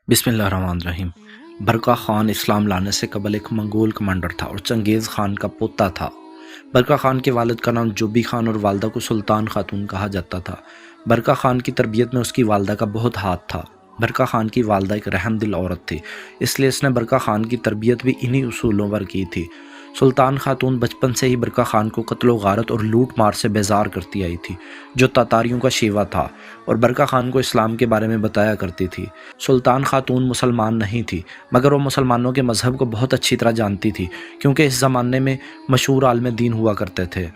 بسم اللہ الرحمن الرحیم۔ برقع خان اسلام لانے سے قبل ایک منگول کمانڈر تھا اور چنگیز خان کا پوتا تھا۔ برقع خان کے والد کا نام جوبی خان اور والدہ کو سلطان خاتون کہا جاتا تھا۔ برقع خان کی تربیت میں اس کی والدہ کا بہت ہاتھ تھا۔ برقع خان کی والدہ ایک رحم دل عورت تھی، اس لیے اس نے برقع خان کی تربیت بھی انہی اصولوں پر کی تھی۔ سلطان خاتون بچپن سے ہی برقع خان کو قتل و غارت اور لوٹ مار سے بیزار کرتی آئی تھی، جو تاتاریوں کا شیوا تھا، اور برقع خان کو اسلام کے بارے میں بتایا کرتی تھی۔ سلطان خاتون مسلمان نہیں تھی، مگر وہ مسلمانوں کے مذہب کو بہت اچھی طرح جانتی تھی، کیونکہ اس زمانے میں مشہور عالم دین ہوا کرتے تھے،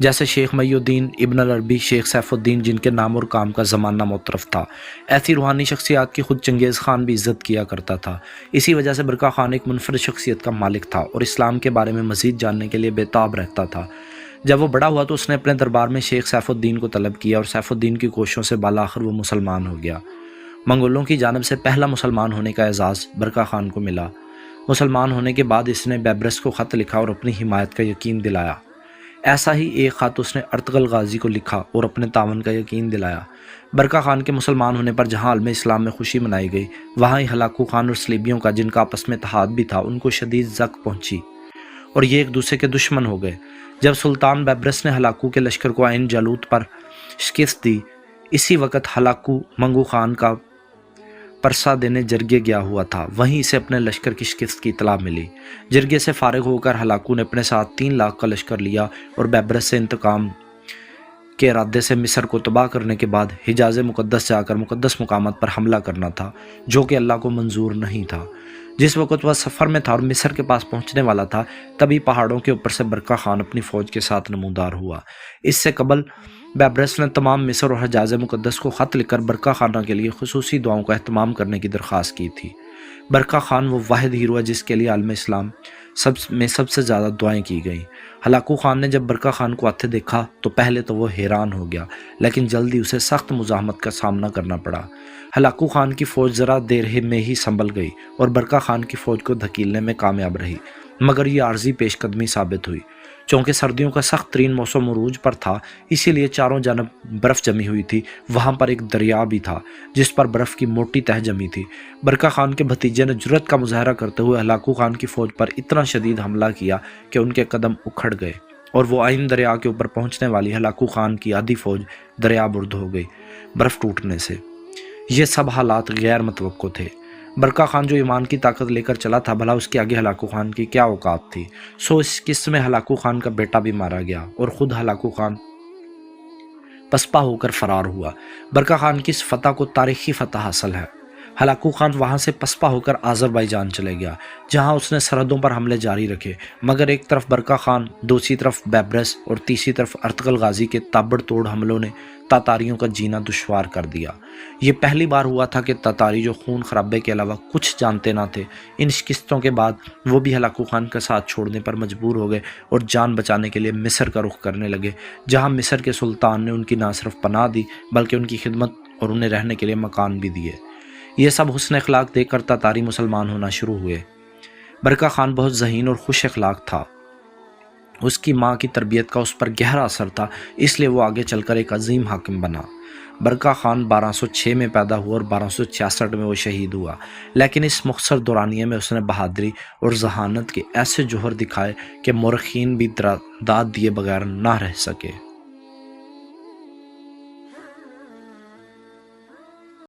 جیسے شیخ محی الدین ابن العربی، شیخ سیف الدین، جن کے نام اور کام کا زمانہ معترف تھا۔ ایسی روحانی شخصیات کی خود چنگیز خان بھی عزت کیا کرتا تھا۔ اسی وجہ سے برقع خان ایک منفرد شخصیت کا مالک تھا اور اسلام کے بارے میں مزید جاننے کے لیے بےتاب رہتا تھا۔ جب وہ بڑا ہوا تو اس نے اپنے دربار میں شیخ سیف الدین کو طلب کیا اور سیف الدین کی کوششوں سے بالآخر وہ مسلمان ہو گیا۔ منگولوں کی جانب سے پہلا مسلمان ہونے کا اعزاز برقع خان کو ملا۔ مسلمان ہونے کے بعد اس نے بیبرس کو خط لکھا اور اپنی حمایت کا یقین دلایا۔ ایسا ہی ایک خط اس نے ارطغرل غازی کو لکھا اور اپنے تعاون کا یقین دلایا۔ برقع خان کے مسلمان ہونے پر جہاں عالم اسلام میں خوشی منائی گئی، وہاں ہی ہلاکو خان اور صلیبیوں کا، جن کا آپس میں اتحاد بھی تھا، ان کو شدید زک پہنچی اور یہ ایک دوسرے کے دشمن ہو گئے۔ جب سلطان بیبرس نے ہلاکو کے لشکر کو عین جالوت پر شکست دی، اسی وقت ہلاکو منگو خان کا پرسہ دینے جرگے گیا ہوا تھا، وہیں اسے اپنے لشکر کی شکست کی اطلاع ملی۔ جرگے سے فارغ ہو کر ہلاکو نے اپنے ساتھ 3 لاکھ کا لشکر لیا اور بیبرس سے انتقام کے ارادے سے مصر کو تباہ کرنے کے بعد حجاز مقدس جا کر مقدس مقامات پر حملہ کرنا تھا، جو کہ اللہ کو منظور نہیں تھا۔ جس وقت وہ سفر میں تھا اور مصر کے پاس پہنچنے والا تھا، تبھی پہاڑوں کے اوپر سے برقع خان اپنی فوج کے ساتھ نمودار ہوا۔ اس سے قبل بیبرس نے تمام مصر اور حجاز مقدس کو خط لکھ کر برقع خانہ کے لیے خصوصی دعاؤں کا اہتمام کرنے کی درخواست کی تھی۔ برقع خان وہ واحد ہیرو ہے جس کے لیے عالم اسلام سب سے زیادہ دعائیں کی گئیں۔ ہلاکو خان نے جب برقع خان کو آتے دیکھا تو پہلے تو وہ حیران ہو گیا، لیکن جلدی اسے سخت مزاحمت کا سامنا کرنا پڑا۔ ہلاکو خان کی فوج ذرا دیر میں ہی سنبھل گئی اور برقع خان کی فوج کو دھکیلنے میں کامیاب رہی، مگر یہ عارضی پیش قدمی ثابت ہوئی۔ چونکہ سردیوں کا سخت ترین موسم عروج پر تھا، اسی لیے چاروں جانب برف جمی ہوئی تھی۔ وہاں پر ایک دریا بھی تھا جس پر برف کی موٹی تہ جمی تھی۔ برقع خان کے بھتیجے نے جرأت کا مظاہرہ کرتے ہوئے ہلاکو خان کی فوج پر اتنا شدید حملہ کیا کہ ان کے قدم اکھڑ گئے اور وہ عین دریا کے اوپر پہنچنے والی ہلاکو خان کی آدھی فوج دریا برد ہو گئی برف ٹوٹنے سے۔ یہ سب حالات غیر متوقع تھے۔ برقع خان جو ایمان کی طاقت لے کر چلا تھا، بھلا اس کے آگے ہلاکو خان کی کیا اوقات تھی؟ اس قسط میں ہلاکو خان کا بیٹا بھی مارا گیا اور خود ہلاکو خان پسپا ہو کر فرار ہوا۔ برقع خان کی اس فتح کو تاریخی فتح حاصل ہے۔ ہلاکو خان وہاں سے پسپا ہو کر آذربائیجان چلے گیا، جہاں اس نے سرحدوں پر حملے جاری رکھے، مگر ایک طرف برقع خان، دوسری طرف بیبرس اور تیسری طرف ارطغرل غازی کے تابڑ توڑ حملوں نے تاتاریوں کا جینا دشوار کر دیا۔ یہ پہلی بار ہوا تھا کہ تاتاری، جو خون خرابے کے علاوہ کچھ جانتے نہ تھے، ان شکستوں کے بعد وہ بھی ہلاکو خان کا ساتھ چھوڑنے پر مجبور ہو گئے اور جان بچانے کے لیے مصر کا رخ کرنے لگے، جہاں مصر کے سلطان نے ان کی نہ صرف پناہ دی بلکہ ان کی خدمت اور انہیں رہنے کے لیے مکان بھی دیے۔ یہ سب حسن اخلاق دیکھ کر تاتاری مسلمان ہونا شروع ہوئے۔ برقع خان بہت ذہین اور خوش اخلاق تھا۔ اس کی ماں کی تربیت کا اس پر گہرا اثر تھا، اس لیے وہ آگے چل کر ایک عظیم حاکم بنا۔ برقع خان 1206 میں پیدا ہوا اور 1266 میں وہ شہید ہوا، لیکن اس مختصر دورانیے میں اس نے بہادری اور ذہانت کے ایسے جوہر دکھائے کہ مورخین بھی داد دیے بغیر نہ رہ سکے۔